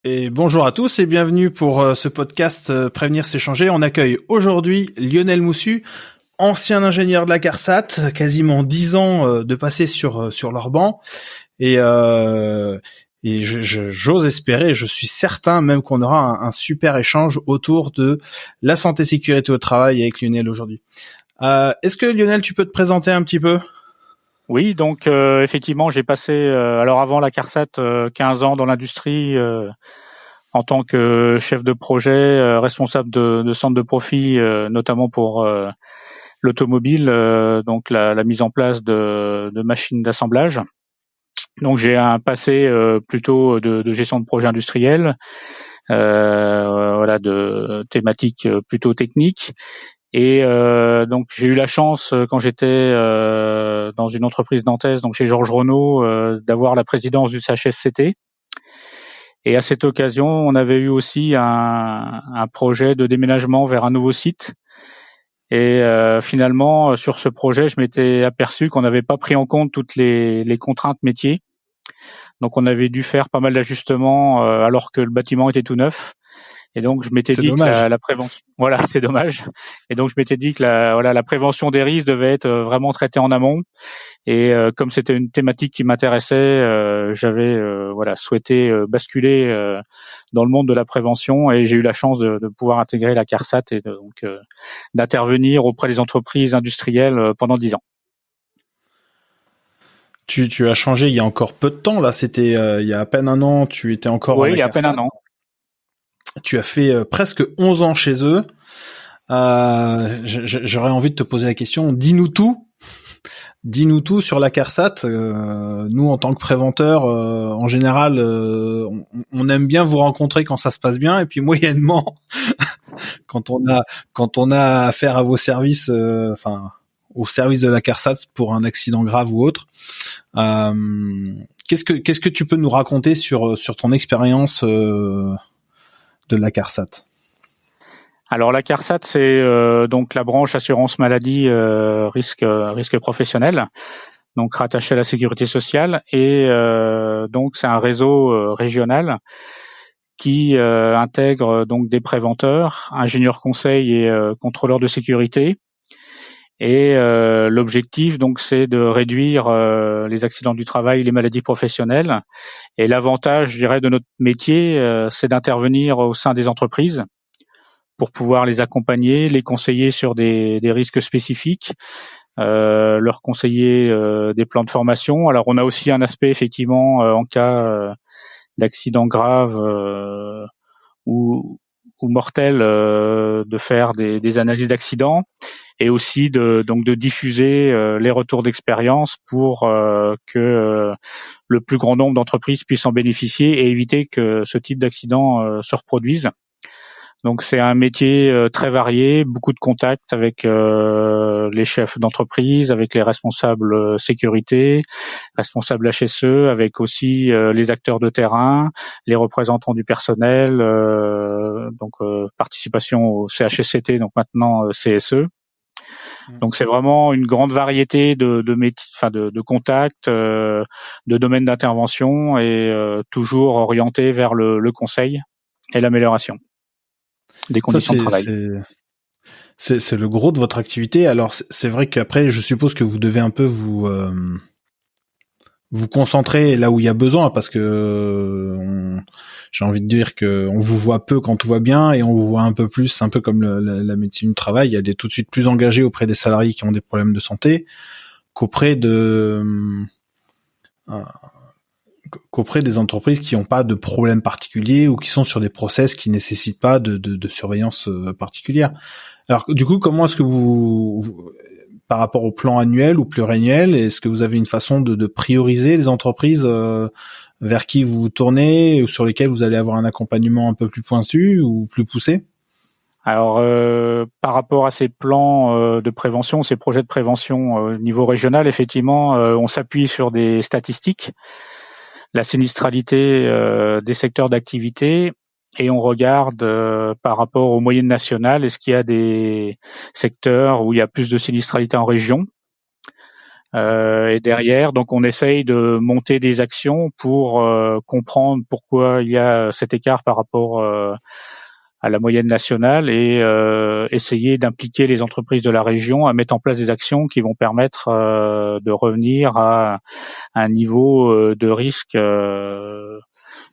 Et bonjour à tous et bienvenue pour ce podcast Prévenir s'échanger. On accueille aujourd'hui Lionel Moussu, ancien ingénieur de la CARSAT, quasiment 10 ans de passé sur leur banc. Et, j'ose espérer, je suis certain même qu'on aura un super échange autour de la santé sécurité au travail avec Lionel aujourd'hui. Est-ce que Lionel, tu peux te présenter un petit peu ? Oui, donc effectivement, j'ai passé, alors avant la CARSAT, 15 ans dans l'industrie en tant que chef de projet, responsable de centre de profit, notamment pour l'automobile, donc la mise en place de machines d'assemblage. Donc j'ai un passé plutôt de gestion de projet industriel, voilà, de thématiques plutôt techniques. Et donc j'ai eu la chance quand j'étais dans une entreprise nantaise, donc chez Georges Renault, d'avoir la présidence du CHSCT. Et à cette occasion, on avait eu aussi un projet de déménagement vers un nouveau site. Et finalement, sur ce projet, je m'étais aperçu qu'on n'avait pas pris en compte toutes les contraintes métiers. Donc on avait dû faire pas mal d'ajustements alors que le bâtiment était tout neuf. Et donc je m'étais dit que la prévention, voilà, c'est dommage. Et donc je m'étais dit que la prévention des risques devait être vraiment traitée en amont. Et comme c'était une thématique qui m'intéressait, j'avais souhaité basculer dans le monde de la prévention. Et j'ai eu la chance de pouvoir intégrer la CARSAT et donc d'intervenir auprès des entreprises industrielles pendant 10 ans. Tu as changé il y a encore peu de temps, là, c'était il y a à peine un an, tu étais encore à la Oui, il y a à peine CARSAT. un an. Tu as fait presque 11 ans chez eux. J'aurais envie de te poser la question, dis-nous tout. Dis-nous tout sur la CARSAT. Nous, en tant que préventeurs, en général, on aime bien vous rencontrer quand ça se passe bien, et puis moyennement, quand on a affaire à vos services, au service de la CARSAT pour un accident grave ou autre. Qu'est-ce que tu peux nous raconter sur ton expérience de la CARSAT? Alors la CARSAT, c'est donc la branche assurance maladie risque professionnel, donc rattaché à la sécurité sociale, et donc c'est un réseau régional qui intègre donc des préventeurs, ingénieurs conseils et contrôleurs de sécurité. Et l'objectif donc c'est de réduire les accidents du travail, les maladies professionnelles. Et l'avantage, je dirais, de notre métier, c'est d'intervenir au sein des entreprises pour pouvoir les accompagner, les conseiller sur des risques spécifiques, leur conseiller des plans de formation. Alors on a aussi un aspect effectivement en cas d'accident grave ou mortel, de faire des analyses d'accidents et aussi de diffuser les retours d'expérience pour que le plus grand nombre d'entreprises puissent en bénéficier et éviter que ce type d'accident se reproduise. Donc c'est un métier très varié, beaucoup de contacts avec les chefs d'entreprise, avec les responsables sécurité, responsables HSE, avec aussi les acteurs de terrain, les représentants du personnel, participation au CHSCT, donc maintenant CSE. Donc c'est vraiment une grande variété de métiers, de contacts, de domaines d'intervention et toujours orienté vers le conseil et l'amélioration des conditions de travail. C'est le gros de votre activité. Alors c'est vrai qu'après, je suppose que vous devez un peu vous concentrer là où il y a besoin, parce que j'ai envie de dire que on vous voit peu quand tout va bien et on vous voit un peu plus, un peu comme la médecine du travail. Il y a des tout de suite plus engagés auprès des salariés qui ont des problèmes de santé qu'auprès des entreprises qui n'ont pas de problème particulier ou qui sont sur des process qui nécessitent pas de surveillance particulière. Alors du coup, comment est-ce que vous par rapport au plan annuel ou pluriannuel, est-ce que vous avez une façon de prioriser les entreprises vers qui vous vous tournez ou sur lesquelles vous allez avoir un accompagnement un peu plus pointu ou plus poussé? Alors, par rapport à ces plans de prévention, ces projets de prévention au niveau régional, effectivement, on s'appuie sur des statistiques, la sinistralité des secteurs d'activité, et on regarde par rapport aux moyennes nationales, est-ce qu'il y a des secteurs où il y a plus de sinistralité en région? Et derrière, donc on essaye de monter des actions pour comprendre pourquoi il y a cet écart par rapport à la moyenne nationale et essayer d'impliquer les entreprises de la région à mettre en place des actions qui vont permettre de revenir à un niveau de risque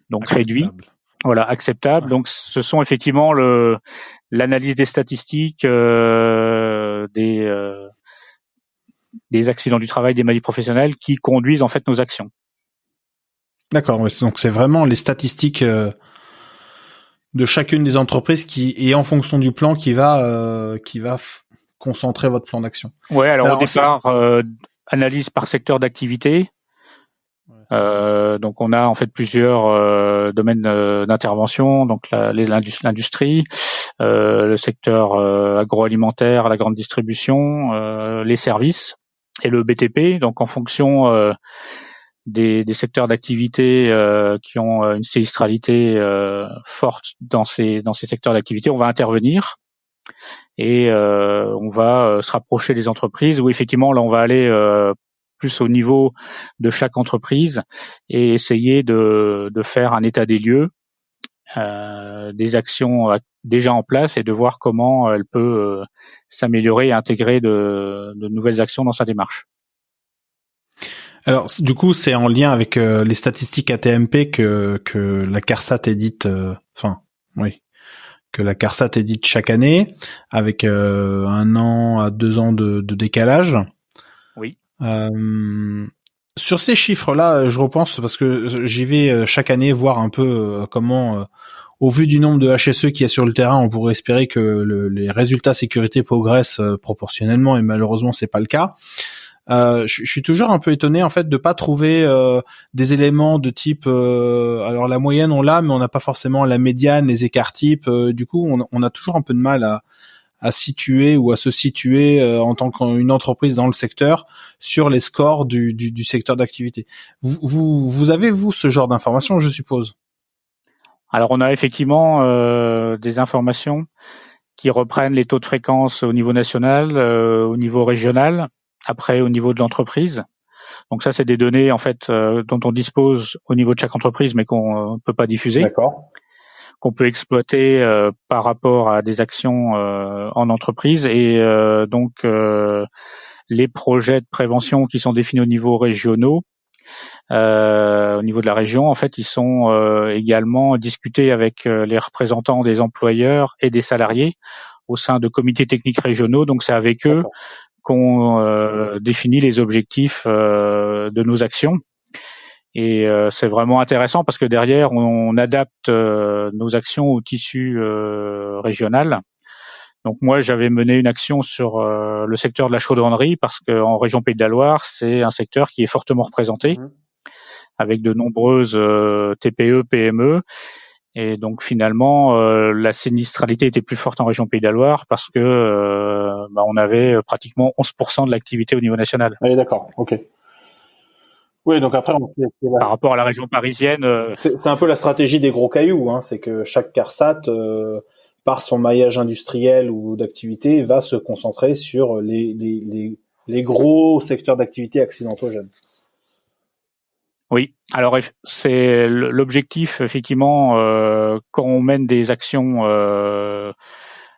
donc réduit, voilà, acceptable. Ouais. Donc ce sont effectivement l'analyse des statistiques des accidents du travail, des maladies professionnelles qui conduisent en fait nos actions. D'accord, donc c'est vraiment les statistiques de chacune des entreprises et en fonction du plan qui va concentrer votre plan d'action. Ouais, alors au départ, analyse par secteur d'activité. Donc on a en fait plusieurs domaines d'intervention, donc l'industrie, le secteur agroalimentaire, la grande distribution, les services et le BTP. Donc en fonction des secteurs d'activité qui ont une sinistralité forte dans ces secteurs d'activité, on va intervenir et on va se rapprocher des entreprises où effectivement là on va aller plus au niveau de chaque entreprise et essayer de faire un état des lieux des actions déjà en place et de voir comment elle peut s'améliorer et intégrer de nouvelles actions dans sa démarche. Alors, du coup, c'est en lien avec les statistiques ATMP que la CARSAT édite, que la CARSAT édite chaque année, avec 1 an à 2 ans de décalage. Oui. Sur ces chiffres-là, je repense parce que j'y vais chaque année voir un peu comment, au vu du nombre de HSE qu'il y a sur le terrain, on pourrait espérer que les résultats sécurité progressent proportionnellement, et malheureusement, c'est pas le cas. Je suis toujours un peu étonné en fait de pas trouver des éléments de type alors la moyenne on l'a mais on n'a pas forcément la médiane, les écarts types, du coup on a toujours un peu de mal à situer ou à se situer en tant qu'une entreprise dans le secteur sur les scores du secteur d'activité. Vous avez vous ce genre d'informations, je suppose? Alors on a effectivement des informations qui reprennent les taux de fréquence au niveau national, au niveau régional, après au niveau de l'entreprise. Donc ça, c'est des données en fait dont on dispose au niveau de chaque entreprise, mais qu'on peut pas diffuser. D'accord. Qu'on peut exploiter par rapport à des actions en entreprise et donc les projets de prévention qui sont définis au niveau régionaux, au niveau de la région, en fait, ils sont également discutés avec les représentants des employeurs et des salariés au sein de comités techniques régionaux. Donc c'est avec eux qu'on définit les objectifs de nos actions. Et c'est vraiment intéressant parce que derrière, on adapte nos actions au tissu régional. Donc moi, j'avais mené une action sur le secteur de la chaudronnerie parce qu'en région Pays de la Loire, c'est un secteur qui est fortement représenté avec de nombreuses TPE, PME. Et donc finalement, la sinistralité était plus forte en région Pays de la Loire parce que on avait pratiquement 11% de l'activité au niveau national. Oui, d'accord, ok. Oui, donc après, par rapport à la région parisienne. C'est un peu la stratégie des gros cailloux, hein, c'est que chaque CARSAT, par son maillage industriel ou d'activité, va se concentrer sur les gros secteurs d'activité accidentogènes. Oui, alors c'est l'objectif, effectivement, quand on mène des actions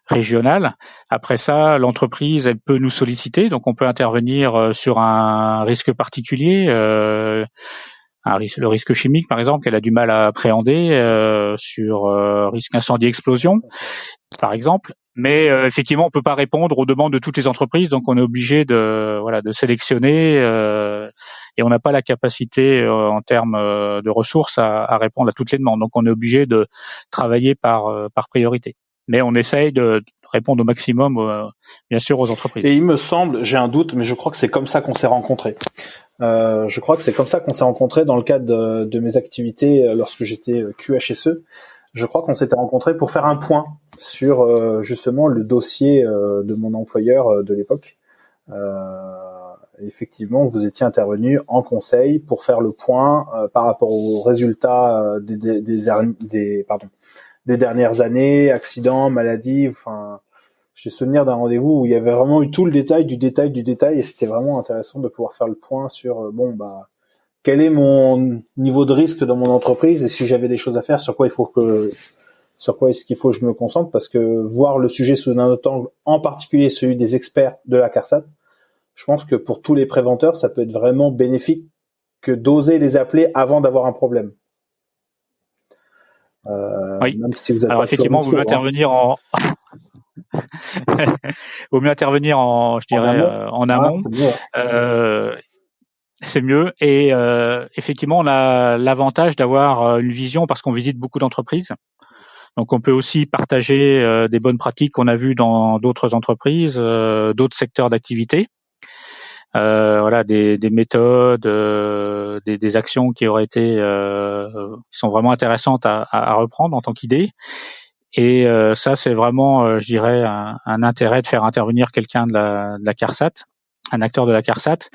régionales. Après ça, l'entreprise, elle peut nous solliciter, donc on peut intervenir sur un risque particulier, le risque chimique, par exemple, qu'elle a du mal à appréhender, sur risque incendie-explosion, par exemple. Mais effectivement, on peut pas répondre aux demandes de toutes les entreprises, donc on est obligé de sélectionner et on n'a pas la capacité en termes de ressources à répondre à toutes les demandes. Donc on est obligé de travailler par priorité. Mais on essaye de répondre au maximum, bien sûr, aux entreprises. Et il me semble, j'ai un doute, mais je crois que c'est comme ça qu'on s'est rencontrés. Je crois que c'est comme ça qu'on s'est rencontrés dans le cadre de mes activités lorsque j'étais QHSE. Je crois qu'on s'était rencontrés pour faire un point sur justement le dossier de mon employeur de l'époque. Effectivement, vous étiez intervenu en conseil pour faire le point par rapport aux résultats des dernières années, accidents, maladies. Enfin, j'ai souvenir d'un rendez-vous où il y avait vraiment eu tout le détail du détail du détail, et c'était vraiment intéressant de pouvoir faire le point sur quel est mon niveau de risque dans mon entreprise, et si j'avais des choses à faire, sur quoi est-ce qu'il faut que je me concentre, parce que voir le sujet sous un autre angle, en particulier celui des experts de la CARSAT, je pense que pour tous les préventeurs, ça peut être vraiment bénéfique que d'oser les appeler avant d'avoir un problème. Oui. Même si vous êtes Alors pas effectivement, vous intervenir vaut mieux intervenir en amont. C'est mieux. C'est mieux. Et effectivement, on a l'avantage d'avoir une vision parce qu'on visite beaucoup d'entreprises. Donc, on peut aussi partager des bonnes pratiques qu'on a vues dans d'autres entreprises, d'autres secteurs d'activité. Voilà, des méthodes, des actions qui auraient été, qui sont vraiment intéressantes à reprendre en tant qu'idée. Et ça, c'est vraiment, je dirais, un intérêt de faire intervenir quelqu'un de la CARSAT, un acteur de la CARSAT.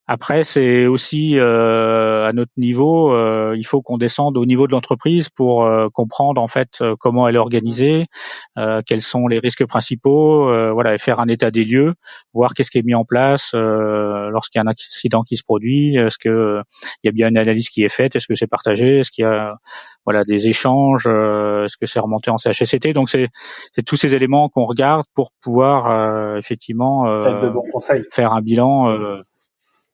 Après, c'est aussi à notre niveau, il faut qu'on descende au niveau de l'entreprise pour comprendre en fait comment elle est organisée, quels sont les risques principaux, voilà, et faire un état des lieux, voir qu'est-ce qui est mis en place lorsqu'il y a un accident qui se produit, est-ce que il y a bien une analyse qui est faite, est-ce que c'est partagé, est-ce qu'il y a des échanges, est-ce que c'est remonté en CHSCT. Donc c'est tous ces éléments qu'on regarde pour pouvoir effectivement de bons conseils. faire un bilan.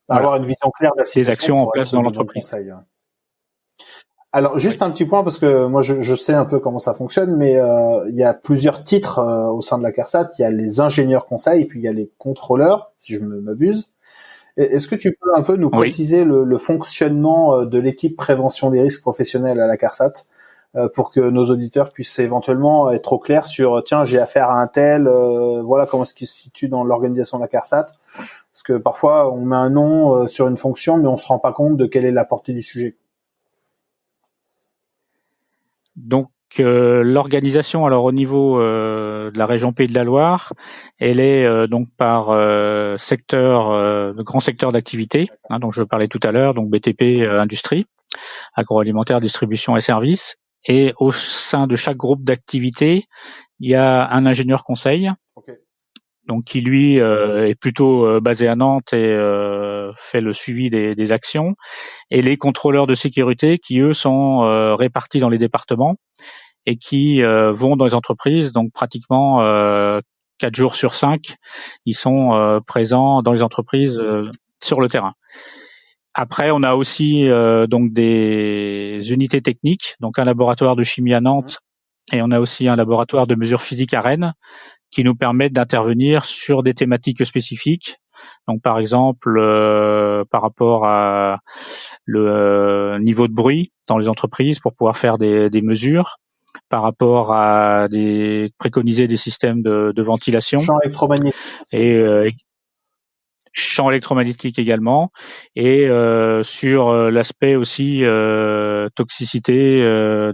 Avoir une vision claire de la situation, des actions en place dans l'entreprise. Alors juste un petit point, parce que moi je sais un peu comment ça fonctionne, mais il y a plusieurs titres au sein de la CARSAT. Il y a les ingénieurs conseils, puis il y a les contrôleurs, si je ne m'abuse. Est-ce que tu peux un peu nous préciser le fonctionnement de l'équipe prévention des risques professionnels à la CARSAT, pour que nos auditeurs puissent éventuellement être au clair sur tiens, j'ai affaire à un tel, voilà comment est-ce qu'il se situe dans l'organisation de la CARSAT. Parce que parfois, on met un nom sur une fonction, mais on se rend pas compte de quelle est la portée du sujet. Donc, l'organisation, alors au niveau de la région Pays de la Loire, elle est donc par secteur, de grands secteurs d'activité, dont je parlais tout à l'heure, donc BTP, industrie, agroalimentaire, distribution et services. Et au sein de chaque groupe d'activité, il y a un ingénieur conseil. Okay. Donc qui lui est plutôt basé à Nantes et fait le suivi des actions, et les contrôleurs de sécurité qui eux sont répartis dans les départements et qui vont dans les entreprises, donc pratiquement 4 jours sur 5, ils sont présents dans les entreprises sur le terrain. Après, on a aussi donc des unités techniques, donc un laboratoire de chimie à Nantes, et on a aussi un laboratoire de mesures physiques à Rennes, qui nous permettent d'intervenir sur des thématiques spécifiques. Donc, par exemple, par rapport à le niveau de bruit dans les entreprises pour pouvoir faire des mesures, par rapport à préconiser des systèmes de ventilation. Champ électromagnétique. Et champ électromagnétique également, et sur l'aspect aussi toxicité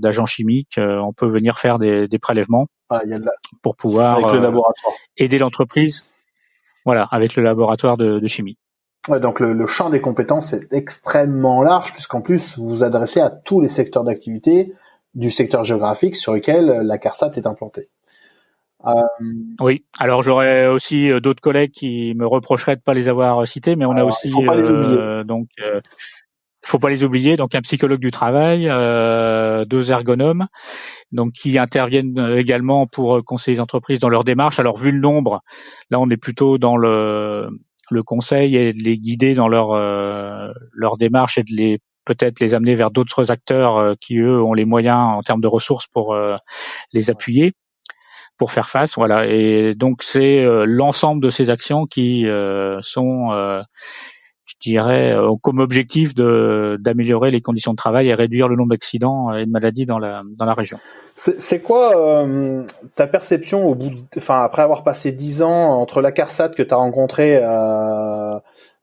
d'agents chimiques, on peut venir faire des prélèvements pour pouvoir avec le laboratoire. Aider l'entreprise, voilà, avec le laboratoire de chimie. Ouais, donc le champ des compétences est extrêmement large, puisqu'en plus vous vous adressez à tous les secteurs d'activité du secteur géographique sur lequel la CARSAT est implantée. Oui, alors j'aurais aussi d'autres collègues qui me reprocheraient de pas les avoir cités, mais on a aussi faut pas les oublier. Donc faut pas les oublier, donc un psychologue du travail, 2 ergonomes, donc qui interviennent également pour conseiller les entreprises dans leur démarche. Alors vu le nombre, là on est plutôt dans le conseil et de les guider dans leur démarche et de peut-être les amener vers d'autres acteurs qui eux ont les moyens en termes de ressources pour les appuyer, pour faire face, voilà. Et donc c'est l'ensemble de ces actions qui sont je dirais comme objectif d'améliorer les conditions de travail et réduire le nombre d'accidents et de maladies dans la région. C'est quoi ta perception après avoir passé 10 ans entre la CARSAT que tu as rencontrée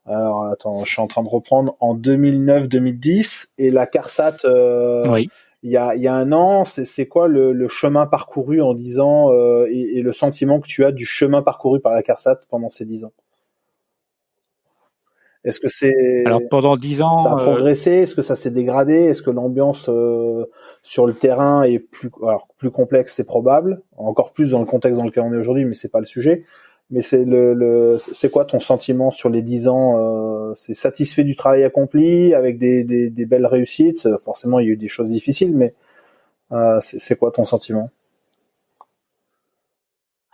alors attends, je suis en train de reprendre en 2009-2010 et la CARSAT oui. Il y a un an, c'est quoi le chemin parcouru en 10 ans et le sentiment que tu as du chemin parcouru par la CARSAT pendant ces 10 ans? Est-ce que Alors pendant 10 ça a ans, progressé? Est-ce que ça s'est dégradé? Est-ce que l'ambiance sur le terrain est plus complexe? C'est probable, encore plus dans le contexte dans lequel on est aujourd'hui, mais c'est pas le sujet. Mais c'est quoi ton sentiment sur les 10 ans? C'est satisfait du travail accompli avec des belles réussites? Forcément, il y a eu des choses difficiles, mais c'est quoi ton sentiment?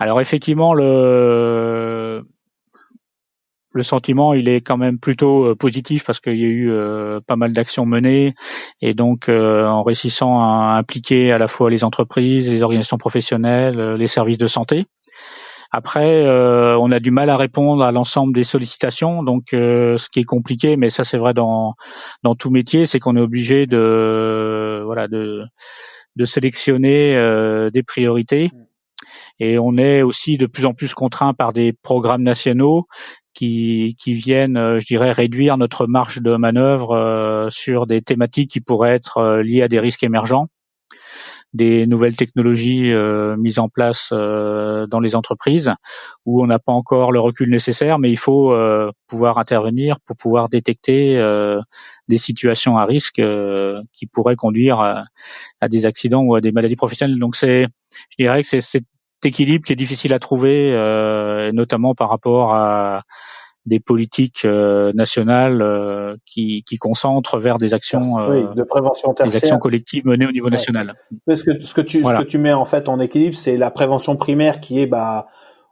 alors effectivement, le sentiment, il est quand même plutôt positif parce qu'il y a eu pas mal d'actions menées et donc en réussissant à impliquer à la fois les entreprises, les organisations professionnelles, les services de santé. Après, on a du mal à répondre à l'ensemble des sollicitations, donc ce qui est compliqué, mais ça c'est vrai dans tout métier, c'est qu'on est obligé de sélectionner des priorités. Et on est aussi de plus en plus contraint par des programmes nationaux qui viennent, je dirais, réduire notre marge de manœuvre sur des thématiques qui pourraient être liées à des risques émergents, des nouvelles technologies mises en place dans les entreprises, où on n'a pas encore le recul nécessaire, mais il faut pouvoir intervenir pour pouvoir détecter des situations à risque qui pourraient conduire à des accidents ou à des maladies professionnelles. Donc je dirais que c'est cet équilibre qui est difficile à trouver, notamment par rapport à des politiques nationales qui concentrent vers des actions, De prévention des actions tertiaire. collectives menées au niveau Ouais. national. Parce que ce Voilà. que tu mets en fait en équilibre, c'est la prévention primaire qui est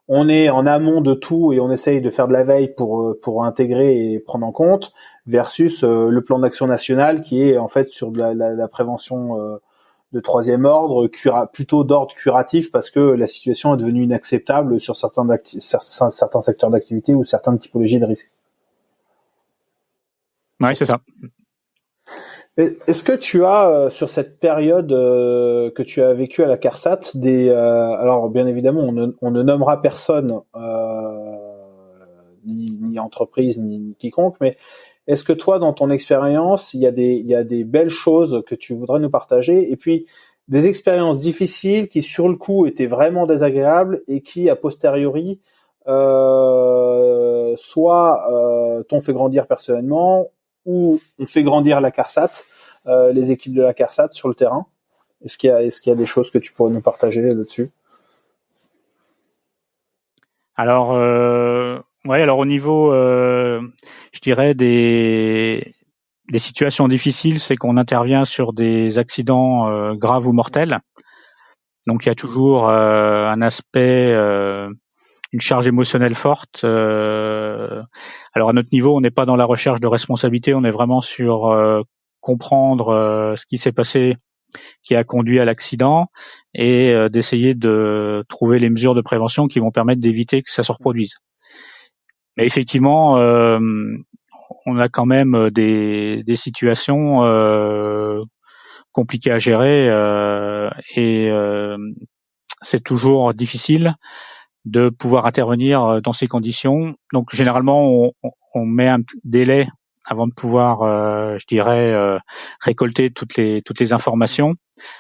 on est en amont de tout et on essaye de faire de la veille pour intégrer et prendre en compte, versus le plan d'action national qui est en fait sur de la prévention de troisième ordre, plutôt d'ordre curatif, parce que la situation est devenue inacceptable sur certains secteurs d'activité ou certaines typologies de risques. Ouais, c'est ça. Est-ce que tu as sur cette période que tu as vécue à la CARSAT alors bien évidemment on ne nommera personne ni entreprise ni quiconque, mais est-ce que toi dans ton expérience il y a des belles choses que tu voudrais nous partager, et puis des expériences difficiles qui sur le coup étaient vraiment désagréables et qui a posteriori soit t'ont fait grandir personnellement, ou on fait grandir la CARSAT, les équipes de la CARSAT sur le terrain? Est-ce qu'il y a des choses que tu pourrais nous partager là-dessus? Alors, alors au niveau, je dirais des situations difficiles, c'est qu'on intervient sur des accidents graves ou mortels. Donc il y a toujours un aspect, une charge émotionnelle forte. Alors à notre niveau, on n'est pas dans la recherche de responsabilité, on est vraiment sur comprendre ce qui s'est passé, qui a conduit à l'accident, et d'essayer de trouver les mesures de prévention qui vont permettre d'éviter que ça se reproduise. Mais effectivement, on a quand même des situations compliquées à gérer et c'est toujours difficile de pouvoir intervenir dans ces conditions. Donc généralement, on met un délai avant de pouvoir, je dirais, récolter toutes les informations.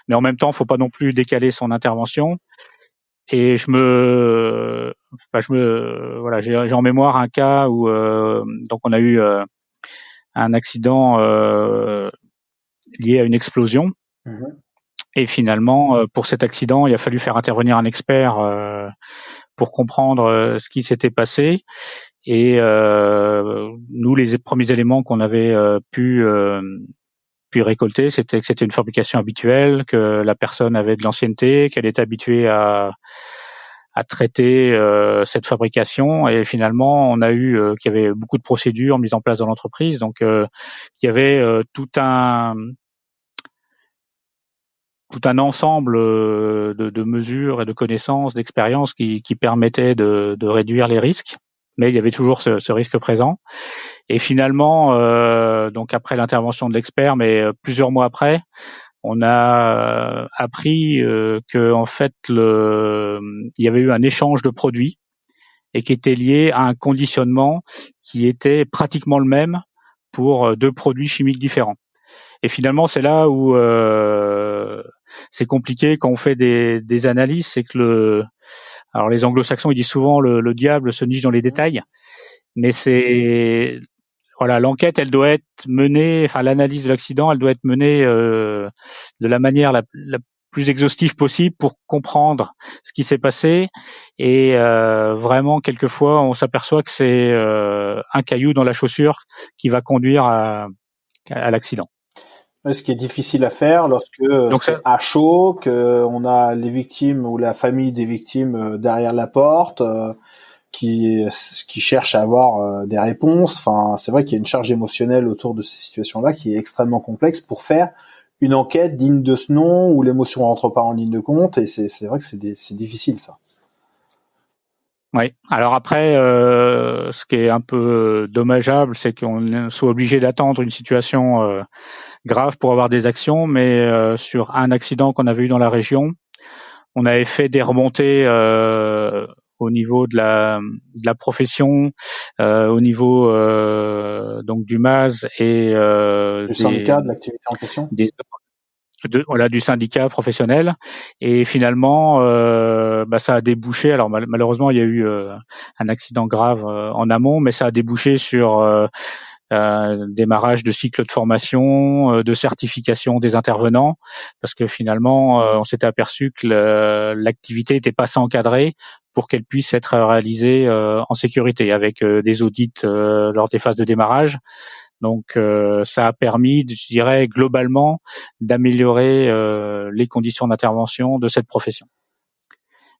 Mais en même temps, il ne faut pas non plus décaler son intervention. Et voilà, j'ai en mémoire un cas où donc on a eu un accident lié à une explosion. Mmh. Et finalement, pour cet accident, il a fallu faire intervenir un expert pour comprendre ce qui s'était passé. Et nous, les premiers éléments qu'on avait pu récolter, c'était que c'était une fabrication habituelle, que la personne avait de l'ancienneté, qu'elle était habituée à traiter cette fabrication. Et finalement, on a eu qu'il y avait beaucoup de procédures mises en place dans l'entreprise. Donc, il y avait tout un ensemble de mesures et de connaissances, d'expériences qui permettaient de réduire les risques. Mais il y avait toujours ce risque présent. Et finalement, donc après l'intervention de l'expert, mais plusieurs mois après, on a appris que en fait il y avait eu un échange de produits et qui était lié à un conditionnement qui était pratiquement le même pour deux produits chimiques différents. Et finalement, c'est là où c'est compliqué quand on fait des analyses, c'est que alors les anglo-saxons ils disent souvent le diable se niche dans les détails, mais voilà, l'enquête, elle doit être menée, enfin l'analyse de l'accident, elle doit être menée de la manière la plus exhaustive possible pour comprendre ce qui s'est passé. Et vraiment, quelquefois, on s'aperçoit que c'est un caillou dans la chaussure qui va conduire à l'accident. Ce qui est difficile à faire lorsque Donc c'est ça, à chaud, qu'on a les victimes ou la famille des victimes derrière la porte, qui cherchent à avoir des réponses. Enfin, c'est vrai qu'il y a une charge émotionnelle autour de ces situations-là qui est extrêmement complexe pour faire une enquête digne de ce nom où l'émotion rentre pas en ligne de compte. Et c'est vrai que c'est difficile, ça. oui. Alors après, ce qui est un peu dommageable, c'est qu'on soit obligé d'attendre une situation grave pour avoir des actions, mais sur un accident qu'on avait eu dans la région, on avait fait des remontées au niveau de la profession, au niveau donc du MAS et Du syndicat de l'activité en question. Voilà, du syndicat professionnel, et finalement ça a débouché. Alors malheureusement il y a eu un accident grave en amont, mais ça a débouché sur démarrage de cycle de formation, de certification des intervenants, parce que finalement on s'était aperçu que l'activité n'était pas assez encadrée pour qu'elle puisse être réalisée en sécurité, avec des audits lors des phases de démarrage. Donc ça a permis, je dirais, globalement, d'améliorer les conditions d'intervention de cette profession.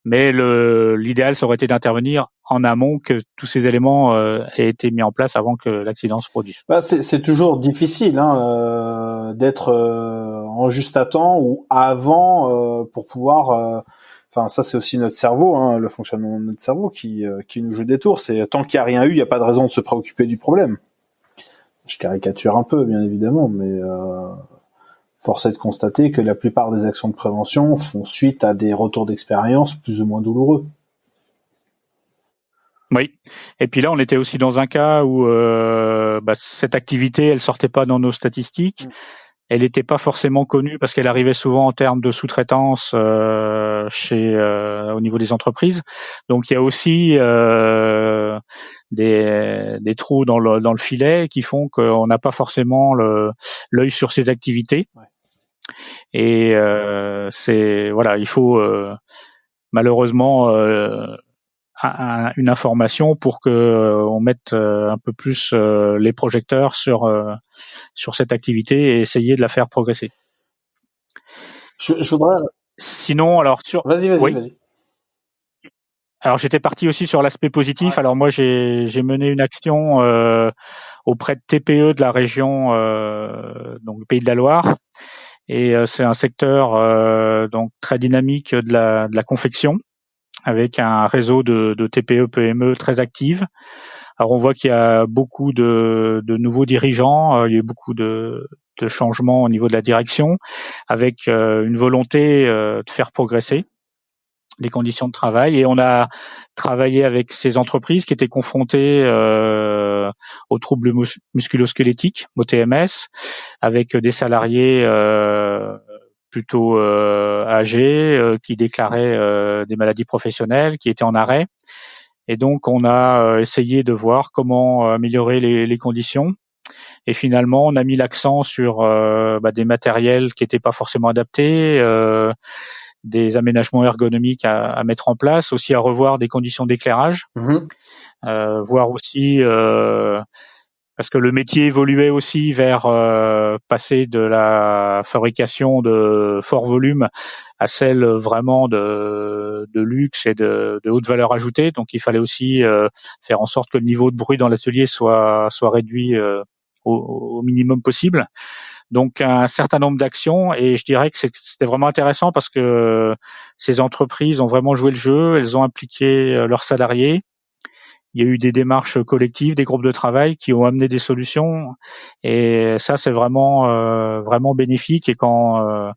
Mais l'idéal, ça aurait été d'intervenir en amont, que tous ces éléments aient été mis en place avant que l'accident se produise. C'est toujours difficile d'être en juste à temps ou avant pour pouvoir. Enfin, ça c'est aussi notre cerveau, le fonctionnement de notre cerveau qui nous joue des tours. C'est tant qu'il n'y a rien eu, il n'y a pas de raison de se préoccuper du problème. Je caricature un peu, bien évidemment, mais force est de constater que la plupart des actions de prévention font suite à des retours d'expérience plus ou moins douloureux. Oui. Et puis là, on était aussi dans un cas où cette activité, elle sortait pas dans nos statistiques. Elle n'était pas forcément connue parce qu'elle arrivait souvent en termes de sous-traitance au niveau des entreprises. Donc il y a aussi des trous dans le filet qui font qu'on n'a pas forcément l'œil sur ces activités. Ouais. Et il faut malheureusement une information pour que on mette un peu plus les projecteurs sur cette activité et essayer de la faire progresser. Je voudrais. Sinon, alors Vas-y. Alors j'étais parti aussi sur l'aspect positif. Ouais. Alors moi j'ai mené une action auprès de TPE de la région, donc le Pays de la Loire, et c'est un secteur donc très dynamique de la confection, avec un réseau de TPE PME très active. Alors on voit qu'il y a beaucoup de nouveaux dirigeants, il y a eu beaucoup de changements au niveau de la direction, avec une volonté de faire progresser les conditions de travail. Et on a travaillé avec ces entreprises qui étaient confrontées aux troubles musculo-squelettiques, au TMS, avec des salariés plutôt âgés qui déclaraient des maladies professionnelles, qui étaient en arrêt. Et donc on a essayé de voir comment améliorer les conditions. Et finalement, on a mis l'accent sur des matériels qui n'étaient pas forcément adaptés, des aménagements ergonomiques à mettre en place, aussi à revoir des conditions d'éclairage, voir aussi parce que le métier évoluait aussi vers passer de la fabrication de fort volume à celle vraiment de luxe et de haute valeur ajoutée. Donc il fallait aussi faire en sorte que le niveau de bruit dans l'atelier soit réduit au minimum possible. Donc un certain nombre d'actions, et je dirais que c'était vraiment intéressant parce que ces entreprises ont vraiment joué le jeu, elles ont impliqué leurs salariés. Il y a eu des démarches collectives, des groupes de travail qui ont amené des solutions, et ça c'est vraiment vraiment bénéfique. Et quand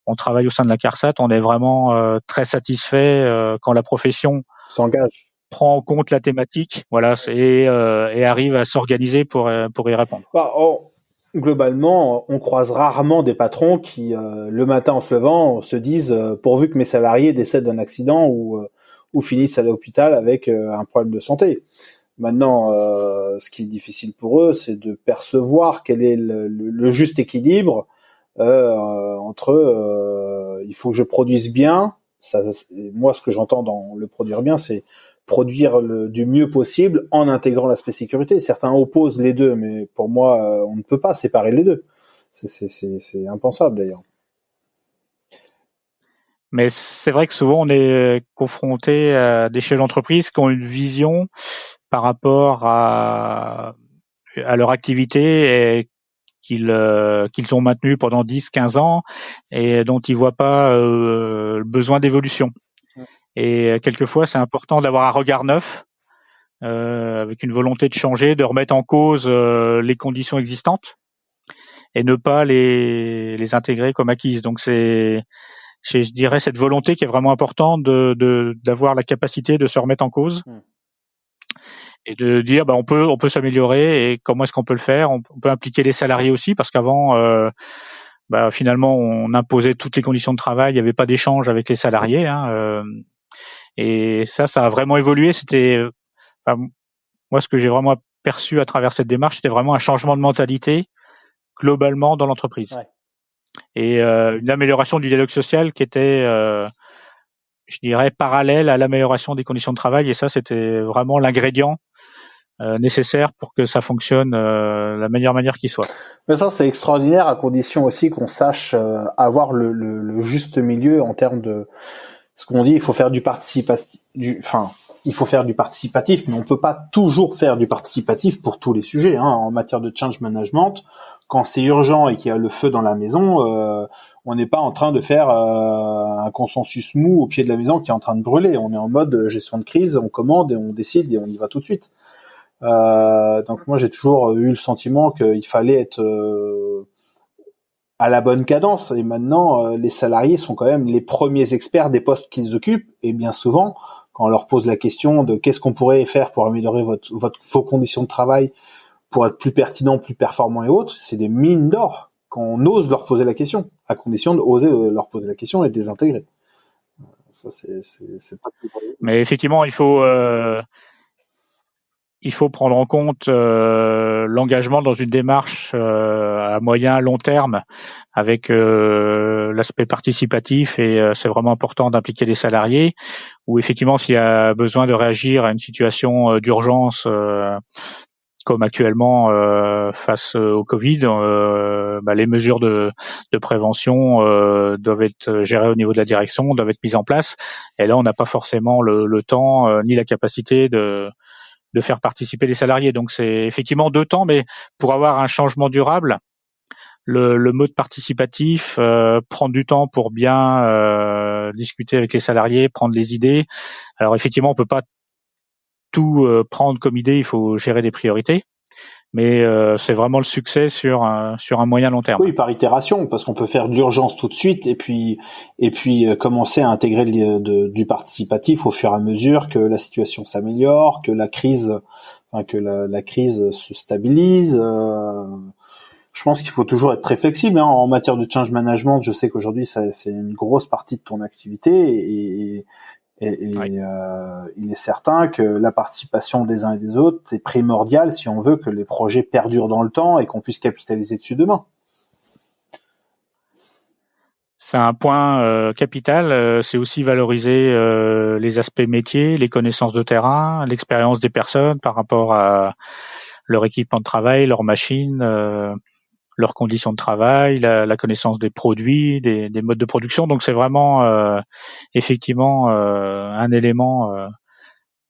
on travaille au sein de la CARSAT, on est vraiment très satisfait quand la profession s'engage, prend en compte la thématique, voilà, et arrive à s'organiser pour y répondre. Globalement, on croise rarement des patrons qui, le matin en se levant, se disent pourvu que mes salariés décèdent d'un accident ou finissent à l'hôpital avec un problème de santé. Maintenant, ce qui est difficile pour eux, c'est de percevoir quel est le juste équilibre entre il faut que je produise bien. Moi, ce que j'entends dans le produire bien, c'est produire du mieux possible en intégrant l'aspect sécurité. Certains opposent les deux, mais pour moi, on ne peut pas séparer les deux. C'est impensable d'ailleurs. Mais c'est vrai que souvent on est confronté à des chefs d'entreprise qui ont une vision par rapport à leur activité et qu'ils ont maintenue pendant 10-15 ans et dont ils voient pas le besoin d'évolution. Et quelquefois, c'est important d'avoir un regard neuf, avec une volonté de changer, de remettre en cause les conditions existantes et ne pas les intégrer comme acquises. Donc je dirais cette volonté qui est vraiment importante d'avoir la capacité de se remettre en cause et de dire on peut s'améliorer et comment est-ce qu'on peut le faire. On peut impliquer les salariés aussi parce qu'avant finalement on imposait toutes les conditions de travail, il n'y avait pas d'échange avec les salariés et ça a vraiment évolué. Moi ce que j'ai vraiment perçu à travers cette démarche, c'était vraiment un changement de mentalité globalement dans l'entreprise. Ouais. Et une amélioration du dialogue social qui était je dirais parallèle à l'amélioration des conditions de travail, et ça c'était vraiment l'ingrédient nécessaire pour que ça fonctionne la meilleure manière qui soit. Mais ça c'est extraordinaire, à condition aussi qu'on sache avoir le juste milieu en termes de ce qu'on dit. Il faut faire du participatif, il faut faire du participatif, mais on peut pas toujours faire du participatif pour tous les sujets en matière de change management. Quand c'est urgent et qu'il y a le feu dans la maison, on n'est pas en train de faire un consensus mou au pied de la maison qui est en train de brûler. On est en mode gestion de crise, on commande et on décide et on y va tout de suite. Donc moi j'ai toujours eu le sentiment qu'il fallait être à la bonne cadence, et maintenant les salariés sont quand même les premiers experts des postes qu'ils occupent, et bien souvent quand on leur pose la question de qu'est-ce qu'on pourrait faire pour améliorer vos conditions de travail, pour être plus pertinent, plus performant et autres, c'est des mines d'or quand on ose leur poser la question, à condition d'oser leur poser la question et de les intégrer. Ça, c'est pas plus. Mais effectivement, il faut prendre en compte l'engagement dans une démarche à moyen long terme avec l'aspect participatif, et c'est vraiment important d'impliquer les salariés, ou effectivement s'il y a besoin de réagir à une situation d'urgence comme actuellement face au Covid, les mesures de prévention doivent être gérées au niveau de la direction, doivent être mises en place, et là on n'a pas forcément le temps ni la capacité de faire participer les salariés. Donc c'est effectivement 2 temps, mais pour avoir un changement durable, le mode participatif, prendre du temps pour bien discuter avec les salariés, prendre les idées. Alors effectivement, on peut pas tout prendre comme idée, il faut gérer des priorités, mais c'est vraiment le succès sur un moyen long terme. Oui, par itération, parce qu'on peut faire de l'urgence tout de suite et puis commencer à intégrer du participatif au fur et à mesure que la situation s'améliore, que la crise se stabilise. Je pense qu'il faut toujours être très flexible en matière de change management. Je sais qu'aujourd'hui c'est une grosse partie de ton activité, et oui. Il est certain que la participation des uns et des autres, c'est primordial si on veut que les projets perdurent dans le temps et qu'on puisse capitaliser dessus demain. C'est un point capital. C'est aussi valoriser les aspects métiers, les connaissances de terrain, l'expérience des personnes par rapport à leur équipement de travail, leurs machines, leurs conditions de travail, la connaissance des produits, des modes de production. Donc c'est vraiment effectivement un élément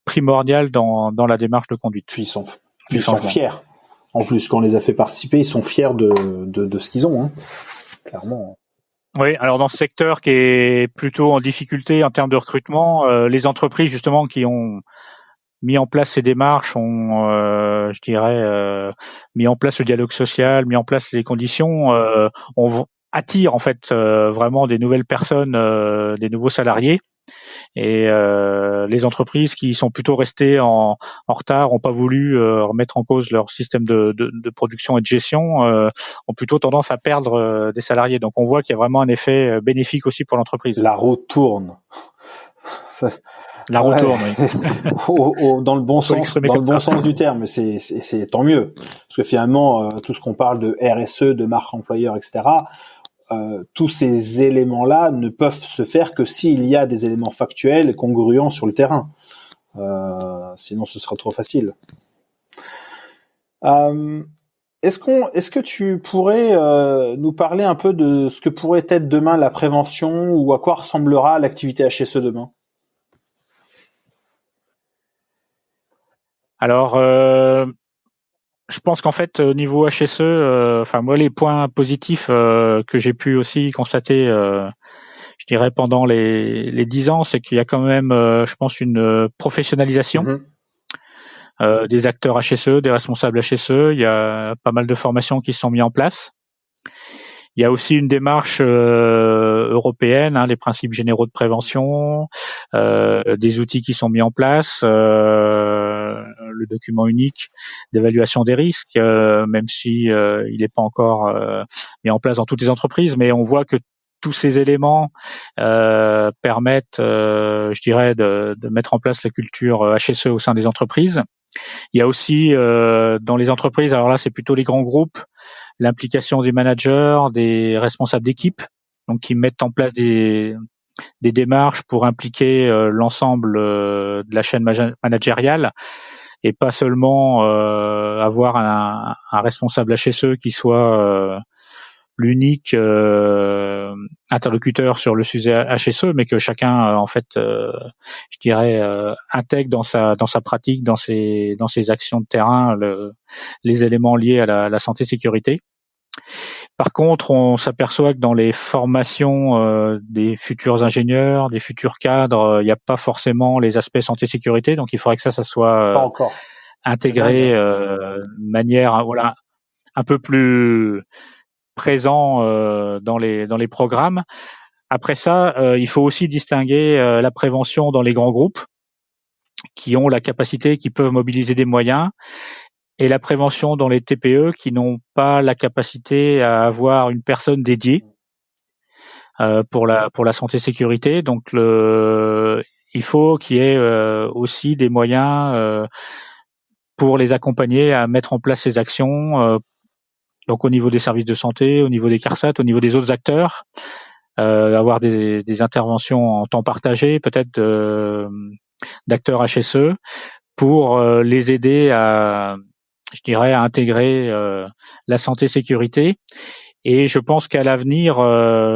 primordial dans la démarche de conduite. Puis ils sont fiers. En plus, quand on les a fait participer, ils sont fiers de ce qu'ils ont, clairement. Oui, alors dans ce secteur qui est plutôt en difficulté en termes de recrutement, les entreprises justement qui ont mis en place ces démarches ont, je dirais, mis en place le dialogue social, mis en place les conditions, on attire en fait vraiment des nouvelles personnes, des nouveaux salariés. Et les entreprises qui sont plutôt restées en retard, ont pas voulu remettre en cause leur système de production et de gestion, ont plutôt tendance à perdre des salariés. Donc on voit qu'il y a vraiment un effet bénéfique aussi pour l'entreprise. La roue tourne. La roue tourne, oui. Dans le bon sens du terme, c'est tant mieux, parce que finalement tout ce qu'on parle de RSE, de marque employeur, etc. Tous ces éléments-là ne peuvent se faire que s'il y a des éléments factuels et congruents sur le terrain. Sinon, ce sera trop facile. Est-ce que tu pourrais nous parler un peu de ce que pourrait être demain la prévention, ou à quoi ressemblera l'activité HSE demain? Alors, je pense qu'en fait, au niveau HSE, moi, les points positifs que j'ai pu aussi constater, je dirais pendant les 10 ans, c'est qu'il y a quand même, je pense, une professionnalisation des acteurs HSE, des responsables HSE. Il y a pas mal de formations qui se sont mises en place. Il y a aussi une démarche européenne, les principes généraux de prévention, des outils qui sont mis en place, le document unique d'évaluation des risques, même si il n'est pas encore mis en place dans toutes les entreprises, mais on voit que tous ces éléments permettent, je dirais, de mettre en place la culture HSE au sein des entreprises. Il y a aussi dans les entreprises, alors là c'est plutôt les grands groupes, l'implication des managers, des responsables d'équipe, donc qui mettent en place des démarches pour impliquer l'ensemble de la chaîne managériale, et pas seulement avoir un responsable HSE qui soit l'unique interlocuteur sur le sujet HSE, mais que chacun je dirais intègre dans sa pratique, dans ses actions de terrain, les éléments liés à la santé sécurité. Par contre, on s'aperçoit que dans les formations des futurs ingénieurs, des futurs cadres, il n'y a pas forcément les aspects santé sécurité, donc il faudrait que ça soit intégré de manière un peu plus présent dans les programmes. Après ça, il faut aussi distinguer la prévention dans les grands groupes qui ont la capacité, qui peuvent mobiliser des moyens, et la prévention dans les TPE qui n'ont pas la capacité à avoir une personne dédiée pour la santé sécurité. Donc il faut qu'il y ait aussi des moyens pour les accompagner à mettre en place ces actions, donc au niveau des services de santé, au niveau des CARSAT, au niveau des autres acteurs, avoir des interventions en temps partagé, peut-être d'acteurs HSE, pour les aider à intégrer la santé sécurité. Et je pense qu'à l'avenir,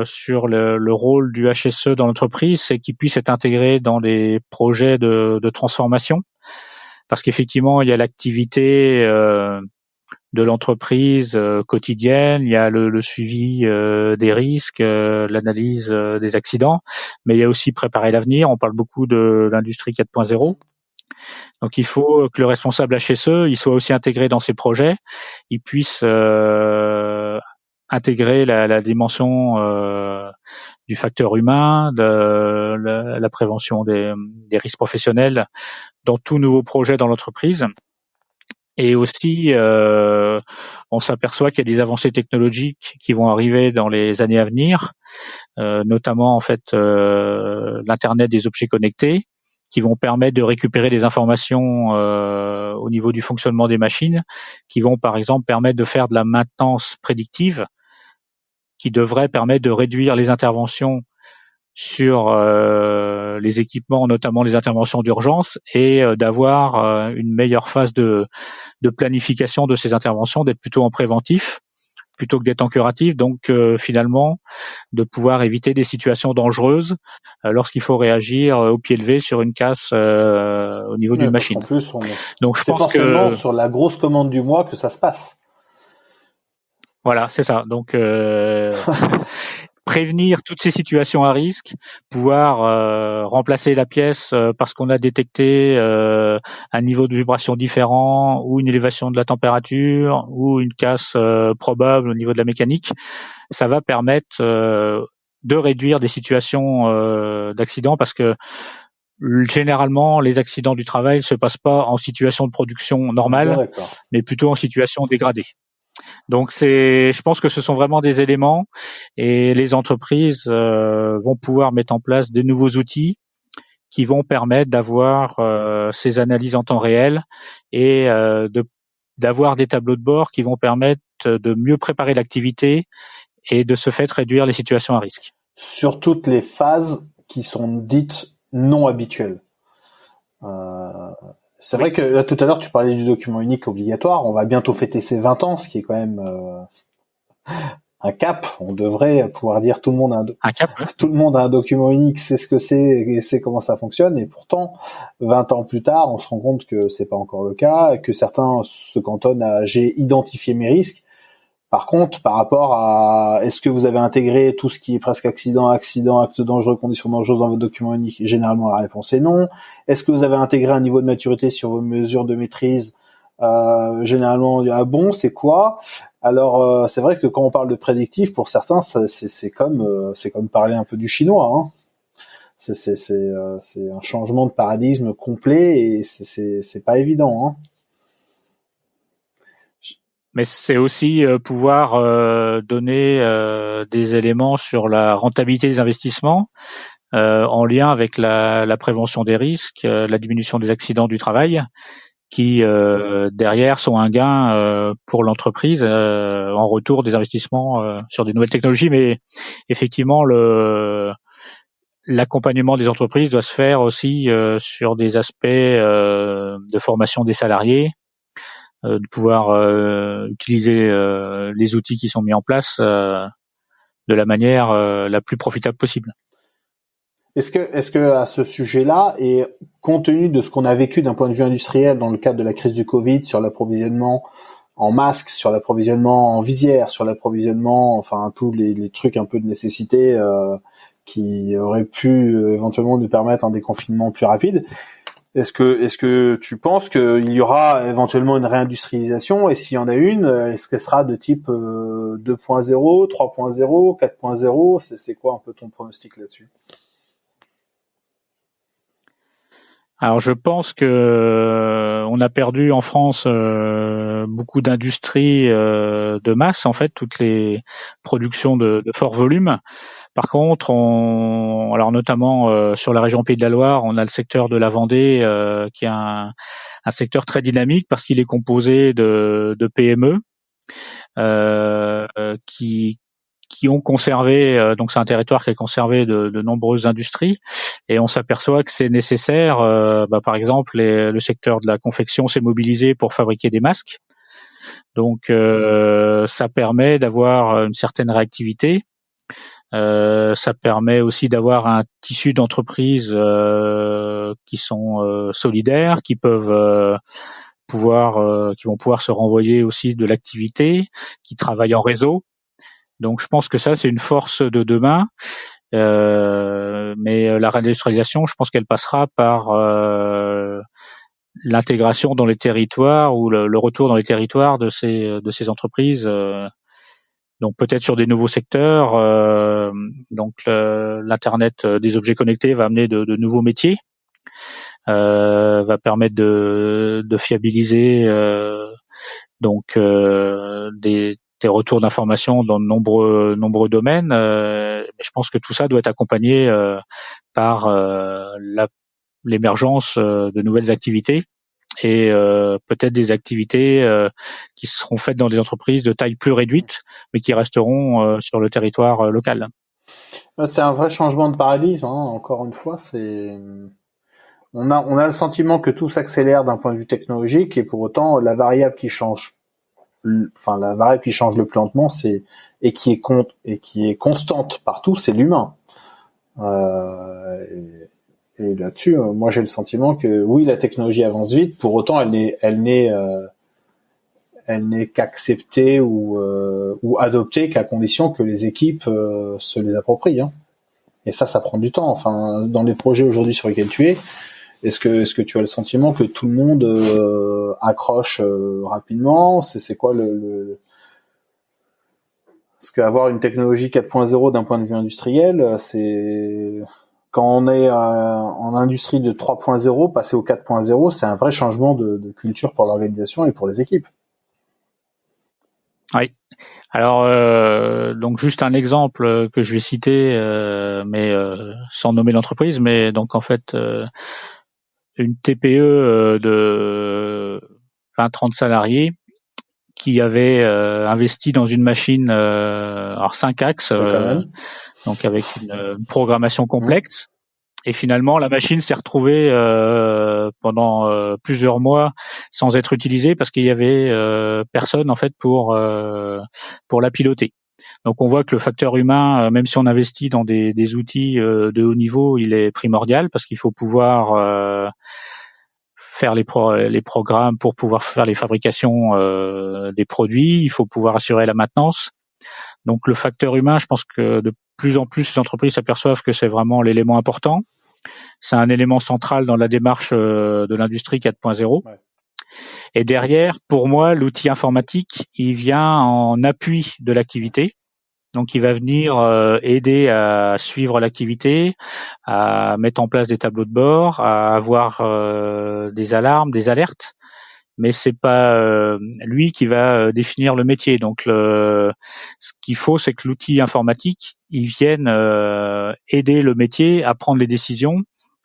sur le rôle du HSE dans l'entreprise, c'est qu'il puisse être intégré dans des projets de transformation, parce qu'effectivement, il y a l'activité de l'entreprise quotidienne, il y a le suivi des risques, l'analyse des accidents, mais il y a aussi préparer l'avenir. On parle beaucoup de l'industrie 4.0. Donc il faut que le responsable HSE, il soit aussi intégré dans ces projets, il puisse intégrer la dimension du facteur humain, de la prévention des risques professionnels dans tout nouveau projet dans l'entreprise. Et aussi, on s'aperçoit qu'il y a des avancées technologiques qui vont arriver dans les années à venir, notamment l'Internet des objets connectés, qui vont permettre de récupérer des informations au niveau du fonctionnement des machines, qui vont par exemple permettre de faire de la maintenance prédictive, qui devrait permettre de réduire les interventions sur les équipements, notamment les interventions d'urgence, et d'avoir une meilleure phase de planification de ces interventions, d'être plutôt en préventif plutôt que d'être en curatif, donc finalement de pouvoir éviter des situations dangereuses lorsqu'il faut réagir au pied levé sur une casse au niveau d'une machine. En plus, donc je pense forcément sur la grosse commande du mois que ça se passe. Voilà, c'est ça. Donc prévenir toutes ces situations à risque, pouvoir remplacer la pièce parce qu'on a détecté un niveau de vibration différent, ou une élévation de la température, ou une casse probable au niveau de la mécanique, ça va permettre de réduire des situations d'accident, parce que généralement les accidents du travail ne se passent pas en situation de production normale, mais plutôt en situation dégradée. Donc je pense que ce sont vraiment des éléments, et les entreprises vont pouvoir mettre en place des nouveaux outils qui vont permettre d'avoir ces analyses en temps réel et d'avoir des tableaux de bord qui vont permettre de mieux préparer l'activité et de ce fait réduire les situations à risque. Sur toutes les phases qui sont dites non habituelles. C'est vrai que là, tout à l'heure, tu parlais du document unique obligatoire. On va bientôt fêter ses 20 ans, ce qui est quand même un cap. On devrait pouvoir dire tout le monde a un cap, ouais. Tout le monde a un document unique, sait ce que c'est et sait comment ça fonctionne. Et pourtant, 20 ans plus tard, on se rend compte que c'est pas encore le cas, que certains se cantonnent à j'ai identifié mes risques. Par contre, par rapport à est-ce que vous avez intégré tout ce qui est presque accident, acte dangereux, conditions dangereuses dans votre document unique? Généralement, la réponse est non. Est-ce que vous avez intégré un niveau de maturité sur vos mesures de maîtrise? Généralement, on dit ah bon, c'est quoi? Alors, c'est vrai que quand on parle de prédictif, pour certains, c'est comme parler un peu du chinois. Hein. C'est un changement de paradigme complet et c'est pas évident. Hein. Mais c'est aussi pouvoir donner des éléments sur la rentabilité des investissements en lien avec la prévention des risques, la diminution des accidents du travail, qui derrière sont un gain pour l'entreprise en retour des investissements sur des nouvelles technologies. Mais effectivement, l'accompagnement des entreprises doit se faire aussi sur des aspects de formation des salariés, de pouvoir utiliser les outils qui sont mis en place de la manière la plus profitable possible. Est-ce que à ce sujet-là, et compte tenu de ce qu'on a vécu d'un point de vue industriel dans le cadre de la crise du Covid, sur l'approvisionnement en masques, sur l'approvisionnement en visière, sur l'approvisionnement, enfin tous les trucs un peu de nécessité qui auraient pu éventuellement nous permettre un déconfinement plus rapide, est-ce que tu penses qu'il y aura éventuellement une réindustrialisation, et s'il y en a une, est-ce qu'elle sera de type 2.0, 3.0, 4.0? C'est quoi un peu ton pronostic là-dessus? Alors je pense que on a perdu en France beaucoup d'industries de masse, en fait, toutes les productions de fort volume. Par contre, alors notamment sur la région Pays de la Loire, on a le secteur de la Vendée qui est un secteur très dynamique parce qu'il est composé de PME qui ont conservé, donc c'est un territoire qui est conservé de nombreuses industries, et on s'aperçoit que c'est nécessaire. Par exemple, le secteur de la confection s'est mobilisé pour fabriquer des masques, donc ça permet d'avoir une certaine réactivité. Ça permet aussi d'avoir un tissu d'entreprises qui sont solidaires, qui peuvent qui vont pouvoir se renvoyer aussi de l'activité, qui travaillent en réseau. Donc je pense que ça c'est une force de demain, mais la réindustrialisation, je pense qu'elle passera par l'intégration dans les territoires ou le retour dans les territoires de ces entreprises. Donc peut-être sur des nouveaux secteurs. Donc l'internet des objets connectés va amener de nouveaux métiers, va permettre de fiabiliser donc des retours d'informations dans de nombreux domaines. Mais je pense que tout ça doit être accompagné par l'émergence de nouvelles activités et peut-être des activités qui seront faites dans des entreprises de taille plus réduite, mais qui resteront sur le territoire local. C'est un vrai changement de paradigme. Hein. Encore une fois, on a le sentiment que tout s'accélère d'un point de vue technologique, et pour autant la variable qui change le plus lentement, et qui est constante partout, c'est l'humain. Et là-dessus, moi j'ai le sentiment que oui, la technologie avance vite, pour autant elle n'est qu'acceptée ou adoptée qu'à condition que les équipes se les approprient. Hein. Et ça prend du temps. Enfin, dans les projets aujourd'hui sur lesquels tu es, est-ce que tu as le sentiment que tout le monde accroche rapidement? C'est quoi parce qu'avoir une technologie 4.0 d'un point de vue industriel, c'est quand on est en industrie de 3.0, passer au 4.0, c'est un vrai changement de culture pour l'organisation et pour les équipes. Oui. Alors, donc juste un exemple que je vais citer, mais sans nommer l'entreprise, mais donc en fait une TPE de 20-30 salariés qui avait investi dans une machine, alors 5 axes, donc avec une programmation complexe. Et finalement, la machine s'est retrouvée pendant plusieurs mois sans être utilisée parce qu'il y avait personne en fait pour la piloter. Donc on voit que le facteur humain, même si on investit dans des outils de haut niveau, il est primordial parce qu'il faut pouvoir faire les programmes pour pouvoir faire les fabrications des produits, il faut pouvoir assurer la maintenance. Donc le facteur humain, je pense que de plus en plus les entreprises s'aperçoivent que c'est vraiment l'élément important. C'est un élément central dans la démarche de l'industrie 4.0. Ouais. Et derrière, pour moi, l'outil informatique, il vient en appui de l'activité. Donc, il va venir aider à suivre l'activité, à mettre en place des tableaux de bord, à avoir des alarmes, des alertes. Mais c'est pas lui qui va définir le métier. Donc, ce qu'il faut, c'est que l'outil informatique, il vienne aider le métier à prendre les décisions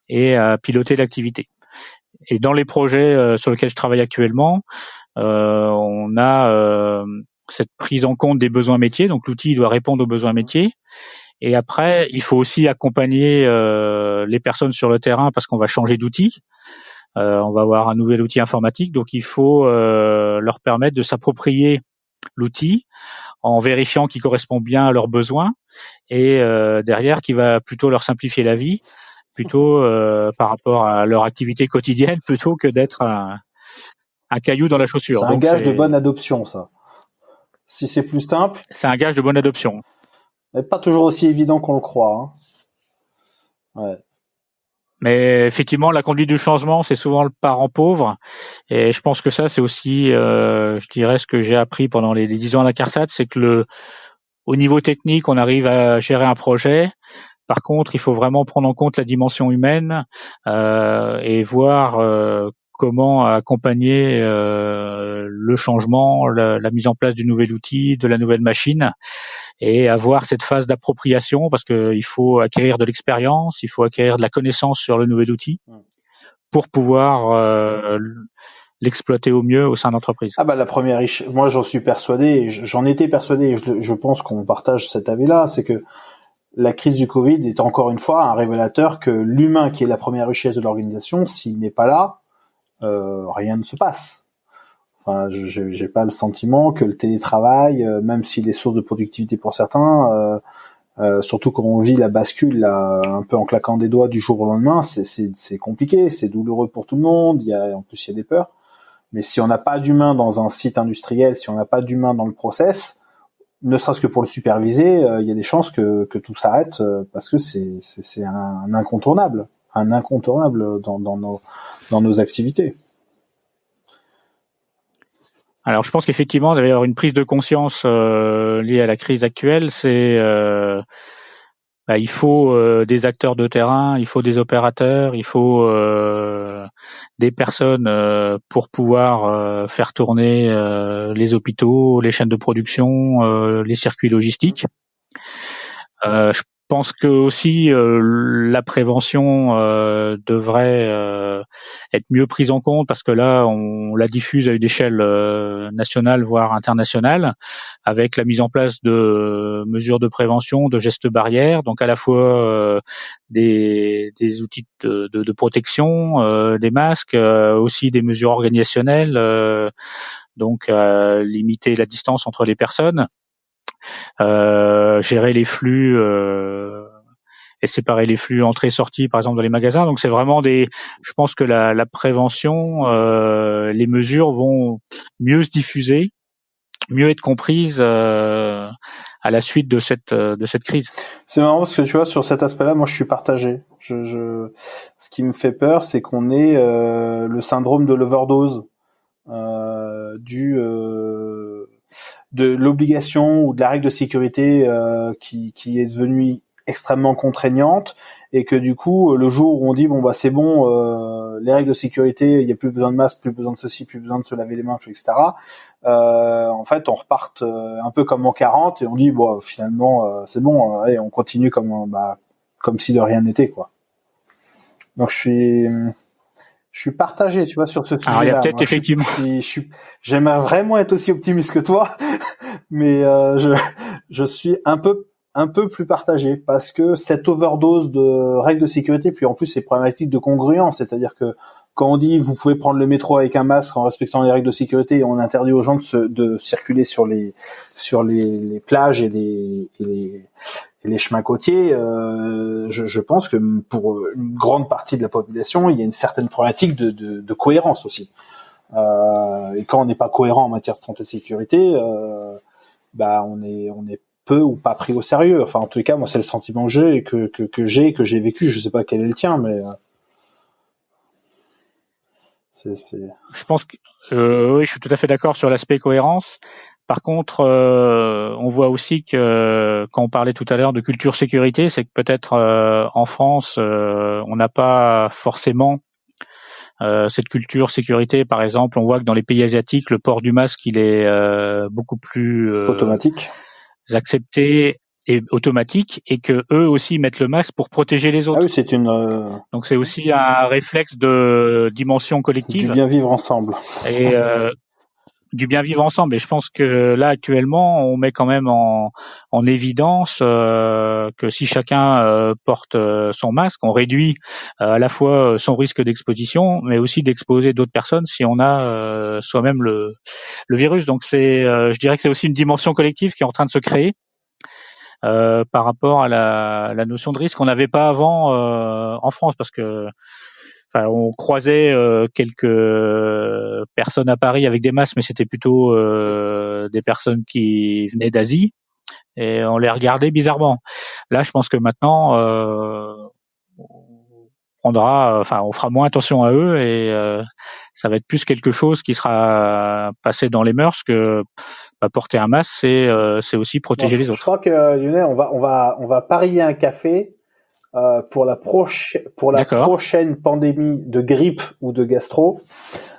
et à piloter l'activité. Et dans les projets sur lesquels je travaille actuellement, on a cette prise en compte des besoins métiers. Donc l'outil doit répondre aux besoins métiers. Et après, il faut aussi accompagner les personnes sur le terrain parce qu'on va changer d'outil. On va avoir un nouvel outil informatique. Donc il faut leur permettre de s'approprier l'outil en vérifiant qu'il correspond bien à leurs besoins et derrière qui va plutôt leur simplifier la vie plutôt par rapport à leur activité quotidienne plutôt que d'être un caillou dans la chaussure. C'est un gage de bonne adoption, ça. Si c'est plus simple. C'est un gage de bonne adoption. Mais pas toujours aussi évident qu'on le croit. Hein. Ouais. Mais effectivement, la conduite du changement, c'est souvent le parent pauvre. Et je pense que ça, c'est aussi, je dirais, ce que j'ai appris pendant les 10 ans à la CARSAT, c'est que au niveau technique, on arrive à gérer un projet. Par contre, il faut vraiment prendre en compte la dimension humaine et voir comment accompagner le changement, la mise en place du nouvel outil, de la nouvelle machine, et avoir cette phase d'appropriation parce qu'il faut acquérir de l'expérience, il faut acquérir de la connaissance sur le nouvel outil pour pouvoir l'exploiter au mieux au sein de l'entreprise. Ah bah la première moi j'en suis persuadé, j'en étais persuadé, et je pense qu'on partage cet avis-là, c'est que la crise du Covid est encore une fois un révélateur que l'humain, qui est la première richesse de l'organisation, s'il n'est pas là, rien ne se passe. Enfin, j'ai pas le sentiment que le télétravail, même s'il est source de productivité pour certains, surtout quand on vit la bascule là, un peu en claquant des doigts du jour au lendemain, c'est compliqué, c'est douloureux pour tout le monde. En plus il y a des peurs. Mais si on n'a pas d'humain dans un site industriel, si on n'a pas d'humain dans le process, ne serait-ce que pour le superviser, il y a des chances que tout s'arrête parce que c'est un incontournable dans nos activités. Alors, je pense qu'effectivement, il va y avoir une prise de conscience liée à la crise actuelle. Il faut des acteurs de terrain, il faut des opérateurs, il faut des personnes pour pouvoir faire tourner les hôpitaux, les chaînes de production, les circuits logistiques. Je pense que aussi la prévention devrait être mieux prise en compte parce que là on la diffuse à une échelle nationale voire internationale avec la mise en place de mesures de prévention, de gestes barrières, donc à la fois des outils de protection, des masques, aussi des mesures organisationnelles, donc limiter la distance entre les personnes. Gérer les flux et séparer les flux entrée-sortie par exemple dans les magasins. Donc c'est vraiment je pense que la prévention, les mesures vont mieux se diffuser, mieux être comprises à la suite de cette crise. C'est marrant parce que tu vois sur cet aspect-là, moi je suis partagé. Ce qui me fait peur, c'est qu'on ait le syndrome de l'overdose de l'obligation ou de la règle de sécurité qui est devenue extrêmement contraignante et que du coup le jour où on dit bon bah c'est bon les règles de sécurité, il y a plus besoin de masque, plus besoin de ceci, plus besoin de se laver les mains, etc. En fait on repart un peu comme en 40 et on dit bon finalement c'est bon, allez, on continue comme comme si de rien n'était, quoi. Donc je suis partagé, tu vois, sur ce sujet-là. Alors il y a peut-être Moi, effectivement. J'aimerais vraiment être aussi optimiste que toi, mais je suis un peu plus partagé parce que cette overdose de règles de sécurité, puis en plus c'est problématique de congruence, c'est-à-dire que quand on dit vous pouvez prendre le métro avec un masque en respectant les règles de sécurité et on interdit aux gens de circuler sur les plages et les chemins côtiers, je pense que pour une grande partie de la population, il y a une certaine problématique de cohérence aussi. Et quand on n'est pas cohérent en matière de santé et sécurité, on est peu ou pas pris au sérieux. Enfin, en tous les cas, moi, c'est le sentiment que j'ai et que j'ai vécu. Je sais pas quel est le tien, mais Je pense que oui, je suis tout à fait d'accord sur l'aspect cohérence. Par contre, on voit aussi que quand on parlait tout à l'heure de culture sécurité, c'est que peut-être en France, on n'a pas forcément cette culture sécurité. Par exemple, on voit que dans les pays asiatiques, le port du masque, il est beaucoup plus automatique, accepté et automatique, et que eux aussi mettent le masque pour protéger les autres. Ah oui, c'est une. Donc c'est aussi un réflexe de dimension collective. Du bien vivre ensemble. Et du bien vivre ensemble. Et je pense que là actuellement, on met quand même en évidence que si chacun porte son masque, on réduit à la fois son risque d'exposition, mais aussi d'exposer d'autres personnes si on a soi-même le virus. Donc c'est, je dirais que c'est aussi une dimension collective qui est en train de se créer. Par rapport à la notion de risque qu'on n'avait pas avant en France, parce que on croisait quelques personnes à Paris avec des masques, mais c'était plutôt des personnes qui venaient d'Asie, et on les regardait bizarrement. Là, je pense que maintenant, on fera moins attention à eux, et ça va être plus quelque chose qui sera passé dans les mœurs que porter un masque, c'est aussi protéger les autres. Je crois que Lionel, on va parier un café pour la prochaine pandémie de grippe ou de gastro.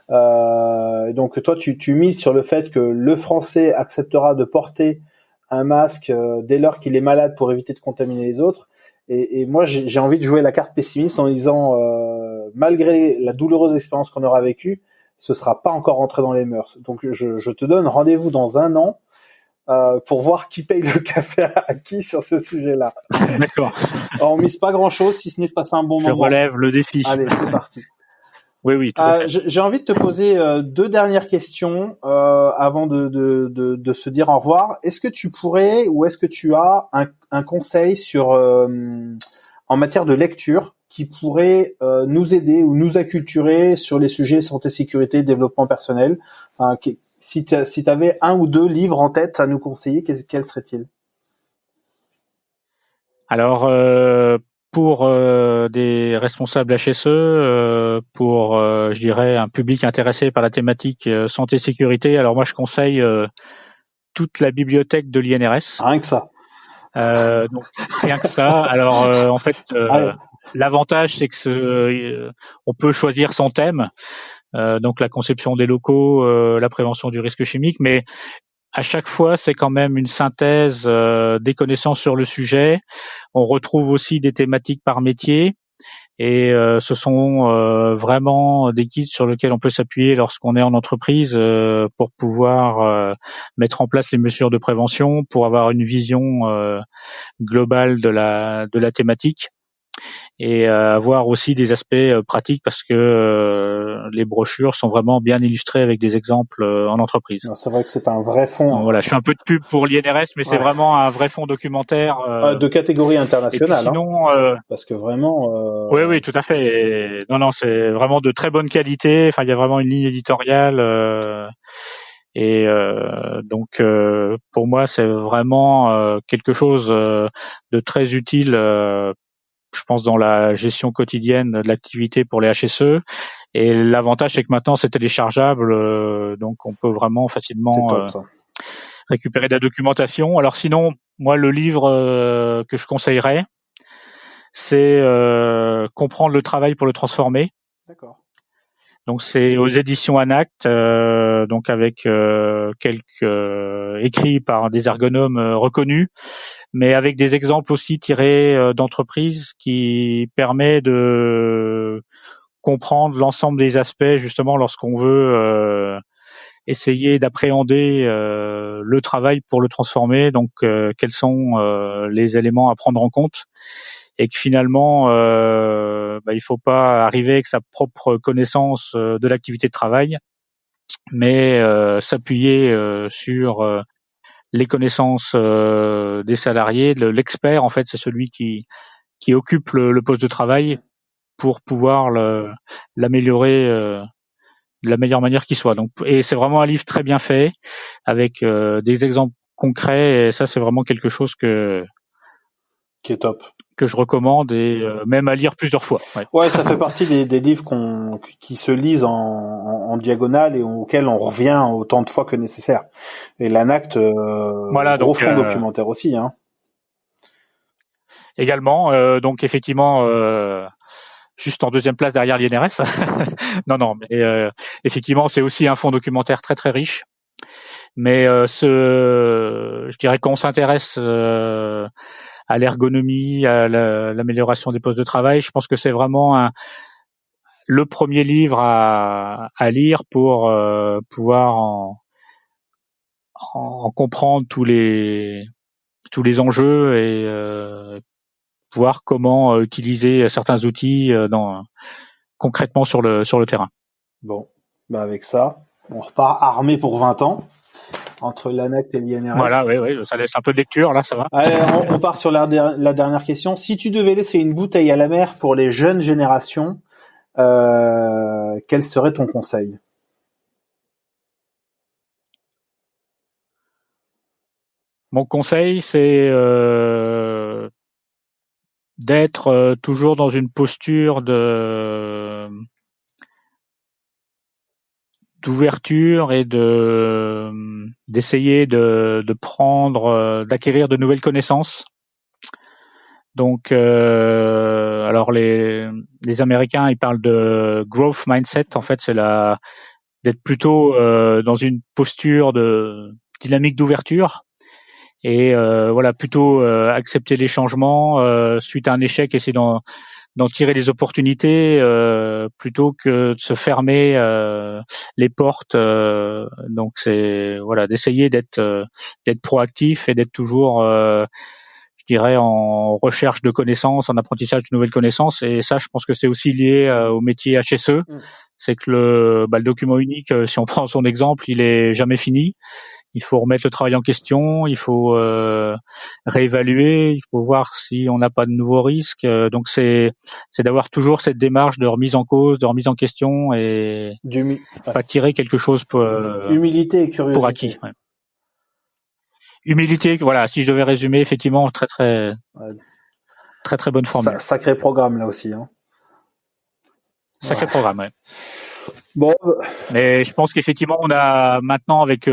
Donc toi, tu mises sur le fait que le Français acceptera de porter un masque dès lors qu'il est malade pour éviter de contaminer les autres. Et moi, j'ai envie de jouer la carte pessimiste en disant, malgré la douloureuse expérience qu'on aura vécue, ce sera pas encore rentré dans les mœurs. Donc je te donne rendez-vous dans 1 an pour voir qui paye le café à qui sur ce sujet-là. D'accord. Alors, on mise pas grand-chose, si ce n'est de passer un bon moment. Je relève le défi. Allez, c'est parti. Oui, tout à fait. J'ai envie de te poser 2 dernières questions avant de se dire au revoir. Est-ce que tu pourrais, ou est-ce que tu as un conseil sur en matière de lecture qui pourrait nous aider ou nous acculturer sur les sujets santé, sécurité, développement personnel? Si tu avais 1 ou 2 livres en tête à nous conseiller, quels seraient-ils? Alors, pour des responsables HSE, pour, je dirais, un public intéressé par la thématique santé-sécurité, alors moi je conseille toute la bibliothèque de l'INRS. Rien que ça. Donc rien que ça. Alors en fait, l'avantage c'est que on peut choisir son thème, donc la conception des locaux, la prévention du risque chimique, mais à chaque fois, c'est quand même une synthèse des connaissances sur le sujet. On retrouve aussi des thématiques par métier, et ce sont vraiment des kits sur lesquels on peut s'appuyer lorsqu'on est en entreprise pour pouvoir mettre en place les mesures de prévention, pour avoir une vision globale de la thématique, et avoir aussi des aspects pratiques, parce que les brochures sont vraiment bien illustrées avec des exemples en entreprise. C'est vrai que c'est un vrai fond. Donc, voilà, je fais un peu de pub pour l'INRS, mais c'est vraiment un vrai fond documentaire de catégorie internationale. Et puis sinon, parce que vraiment. Oui, tout à fait. Non, c'est vraiment de très bonne qualité. Enfin, il y a vraiment une ligne éditoriale. Donc, pour moi, c'est vraiment quelque chose de très utile. Je pense dans la gestion quotidienne de l'activité pour les HSE. Et l'avantage, c'est que maintenant, c'est téléchargeable, donc on peut vraiment facilement récupérer de la documentation. Alors sinon, moi, le livre que je conseillerais, c'est Comprendre le travail pour le transformer. D'accord. Donc c'est aux éditions Anact, donc avec quelques écrits par des ergonomes reconnus, mais avec des exemples aussi tirés d'entreprises qui permet de comprendre l'ensemble des aspects justement lorsqu'on veut essayer d'appréhender le travail pour le transformer. Donc quels sont les éléments à prendre en compte, et que finalement il faut pas arriver avec sa propre connaissance de l'activité de travail, mais s'appuyer sur les connaissances des salariés. L'expert, en fait, c'est celui qui occupe le poste de travail pour pouvoir l'améliorer de la meilleure manière qui soit. Donc, et c'est vraiment un livre très bien fait avec des exemples concrets, et ça c'est vraiment quelque chose qui est top, que je recommande, et même à lire plusieurs fois. Ouais, ça fait partie des livres qui se lisent en diagonale et auxquels on revient autant de fois que nécessaire. Et l'Anact, voilà, gros fond documentaire aussi, hein. Également, donc effectivement, juste en deuxième place derrière l'INRS. non, mais effectivement, c'est aussi un fonds documentaire très très riche. Mais je dirais qu'on s'intéresse à l'ergonomie, à l'amélioration des postes de travail, je pense que c'est vraiment le premier livre à lire pour pouvoir en comprendre tous les enjeux, et voir comment utiliser certains outils concrètement sur le terrain. Bon, avec ça, on repart armé pour 20 ans. Entre l'ANACT et l'INRS. Voilà, oui, ça laisse un peu de lecture, là, ça va. Allez, on part sur la dernière question. Si tu devais laisser une bouteille à la mer pour les jeunes générations, quel serait ton conseil? Mon conseil, c'est d'être toujours dans une posture d'ouverture, et d'essayer de prendre, d'acquérir de nouvelles connaissances. Donc, alors les Américains, ils parlent de growth mindset. En fait, c'est d'être plutôt dans une posture de dynamique d'ouverture, et voilà, plutôt accepter les changements suite à un échec, essayer d'en tirer des opportunités plutôt que de se fermer les portes. Donc c'est voilà, d'essayer d'être proactif et d'être toujours je dirais en recherche de connaissances, en apprentissage de nouvelles connaissances. Et ça, je pense que c'est aussi lié au métier HSE. C'est que le document unique, si on prend son exemple, il est jamais fini. Il faut remettre le travail en question, il faut réévaluer, il faut voir si on n'a pas de nouveaux risques. Donc c'est d'avoir toujours cette démarche de remise en cause, de remise en question, et pas tirer quelque chose humilité et curiosité. Pour acquis. Ouais. Humilité, voilà, si je devais résumer, effectivement, très très bonne formule. Sacré programme là aussi, hein. Sacré programme, ouais. Bon. Mais je pense qu'effectivement, on a maintenant, avec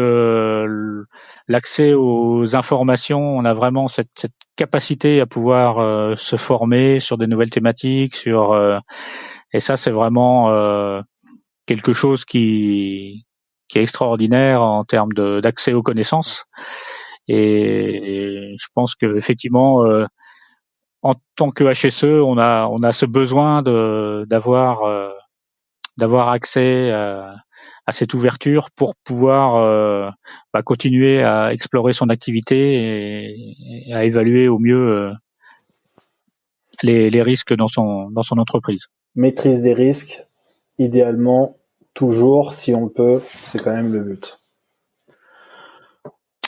l'accès aux informations, on a vraiment cette capacité à pouvoir se former sur des nouvelles thématiques, et ça, c'est vraiment quelque chose qui est extraordinaire en termes d'accès aux connaissances. Et je pense que effectivement, en tant que HSE, on a ce besoin d'avoir accès à cette ouverture pour pouvoir continuer à explorer son activité et à évaluer au mieux les risques dans son entreprise. Maîtrise des risques, idéalement, toujours, si on peut, c'est quand même le but.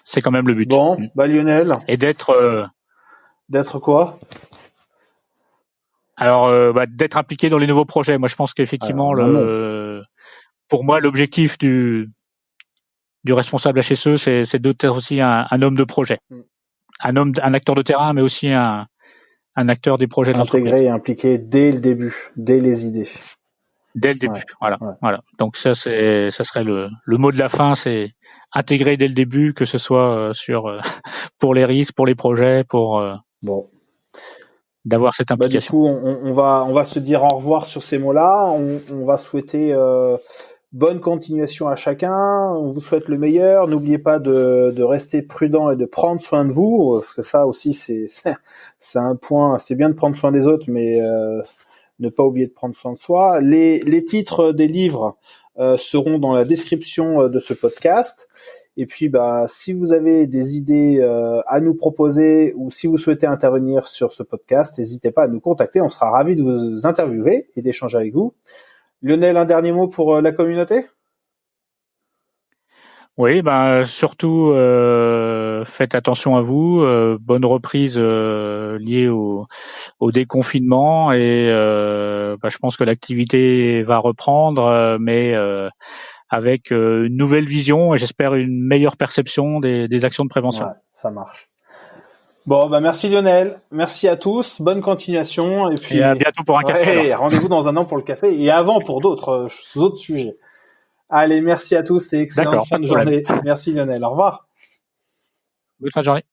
C'est quand même le but. Bon, Lionel. Et d'être quoi? Alors, d'être impliqué dans les nouveaux projets. Moi, je pense qu'effectivement, pour moi, l'objectif du responsable HSE, c'est d'être aussi un homme de projet, un acteur de terrain, mais aussi un acteur des projets de l'entreprise. Intégré et impliqué dès le début, dès les idées. Dès le début, voilà. Donc ça serait le mot de la fin, c'est intégrer dès le début, que ce soit pour les risques, pour les projets, pour. Bon. d'avoir cette Du implication. coup, on va se dire au revoir sur ces mots-là. On va souhaiter bonne continuation à chacun. On vous souhaite le meilleur. N'oubliez pas de rester prudent et de prendre soin de vous, parce que ça aussi c'est un point. C'est bien de prendre soin des autres, mais ne pas oublier de prendre soin de soi. Les titres des livres seront dans la description de ce podcast. Et puis, si vous avez des idées à nous proposer ou si vous souhaitez intervenir sur ce podcast, n'hésitez pas à nous contacter. On sera ravis de vous interviewer et d'échanger avec vous. Lionel, un dernier mot pour la communauté ? Oui, surtout faites attention à vous. Bonne reprise liée au déconfinement et je pense que l'activité va reprendre, mais avec une nouvelle vision et j'espère une meilleure perception des actions de prévention. Ouais, ça marche. Bon, merci Lionel, merci à tous, bonne continuation et puis à bientôt pour un café. Rendez-vous dans un an pour le café et avant pour d'autres sujets. Allez, merci à tous et excellente fin de journée. Merci Lionel, au revoir. Bonne fin de journée.